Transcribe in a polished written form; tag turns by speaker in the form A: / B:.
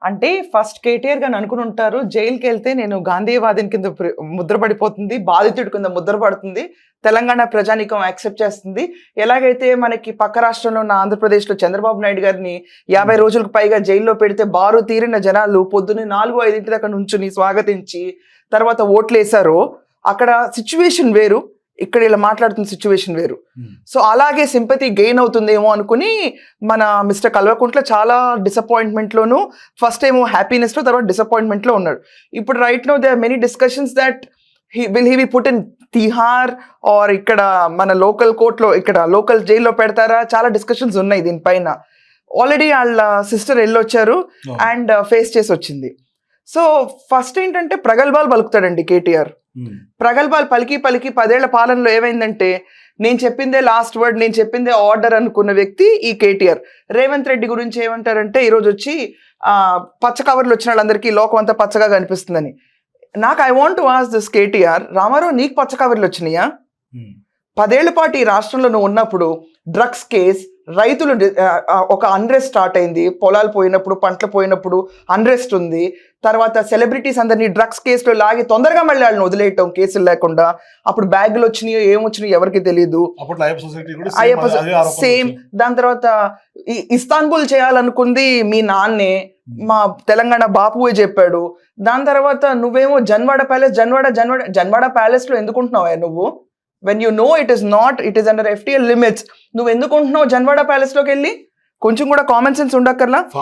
A: అంటే ఫస్ట్ కేటీఆర్ గారు అనుకుని ఉంటారు, జైలుకి వెళ్తే నేను గాంధీవాదిని కింద ముద్ర పడిపోతుంది, బాధితుడి కింద ముద్ర పడుతుంది, తెలంగాణ ప్రజానీకం యాక్సెప్ట్ చేస్తుంది. ఎలాగైతే మనకి పక్క రాష్ట్రంలో ఉన్న ఆంధ్రప్రదేశ్లో చంద్రబాబు నాయుడు గారిని 50 రోజులకు పైగా జైల్లో పెడితే బారు తీరిన జనాలు పొద్దున్నే 4-5 దాకా నుంచుని స్వాగతించి తర్వాత ఓట్లు వేశారో, అక్కడ సిచ్యువేషన్ వేరు, ఇక్కడ ఇలా మాట్లాడుతున్న సిచ్యువేషన్ వేరు. సో అలాగే సింపతి గెయిన్ అవుతుందేమో అనుకుని మన మిస్టర్ కల్వకుంట్ల చాలా డిసప్పాయింట్మెంట్లోను, ఫస్ట్ ఏమో హ్యాపీనెస్లో, తర్వాత డిసప్పాయింట్మెంట్లో ఉన్నాడు. ఇప్పుడు right now they are many discussions that will he be put in Tihar or ఇక్కడ మన లోకల్ కోర్టులో, ఇక్కడ లోకల్ జైల్లో పెడతారా, చాలా డిస్కషన్స్ ఉన్నాయి దీనిపైన. ఆల్రెడీ వాళ్ళ సిస్టర్ వెళ్ళొచ్చారు అండ్ ఫేస్ చేసి వచ్చింది. సో ఫస్ట్ ఏంటంటే ప్రగల్భాలు పలుకుతాడండి కేటీఆర్. ప్రగల్భాలు పలికి 10 ఏళ్ల పాలనలో ఏమైందంటే, నేను చెప్పిందే లాస్ట్ వర్డ్, నేను చెప్పిందే ఆర్డర్ అనుకున్న వ్యక్తి ఈ కేటీఆర్. రేవంత్ రెడ్డి గురించి ఏమంటారంటే, ఈరోజు వచ్చి పచ్చ కవర్లు వచ్చిన వాళ్ళందరికీ లోకం అంతా పచ్చగా కనిపిస్తుందని. నాకు I want to ask this KTR, Rama Rao నీకు పచ్చ కవర్లు వచ్చినాయా? 10 ఏళ్ల పాటు ఈ రాష్ట్రంలో నువ్వు ఉన్నప్పుడు డ్రగ్స్ కేస్, రైతులు ఒక అన్రెస్ట్ స్టార్ట్ అయింది, పొలాలు పోయినప్పుడు, పంటలు పోయినప్పుడు అన్రెస్ట్ ఉంది. తర్వాత సెలబ్రిటీస్ అందరినీ డ్రగ్స్ కేసులో లాగి తొందరగా మళ్ళీ వాళ్ళని వదిలేయటం, కేసులు లేకుండా. అప్పుడు బ్యాగులు వచ్చినాయో ఏమొచ్చినాయో ఎవరికి తెలియదు. సేమ్. దాని తర్వాత ఇస్తాన్బుల్ చేయాలనుకుంది మీ నాన్నే, మా తెలంగాణ బాపువే చెప్పాడు. దాని తర్వాత నువ్వేమో జన్వాడ ప్యాలెస్, జన్వాడ ప్యాలెస్ లో ఎందుకుంటున్నావా నువ్వు? When you know it is under FTL limits, నువ్వు ఎందుకుంటున్నావు జన్వాడ ప్యాలెస్ లోకి వెళ్ళి? కొంచెం కూడా కామన్ సెన్స్ ఉండక్కర్లా?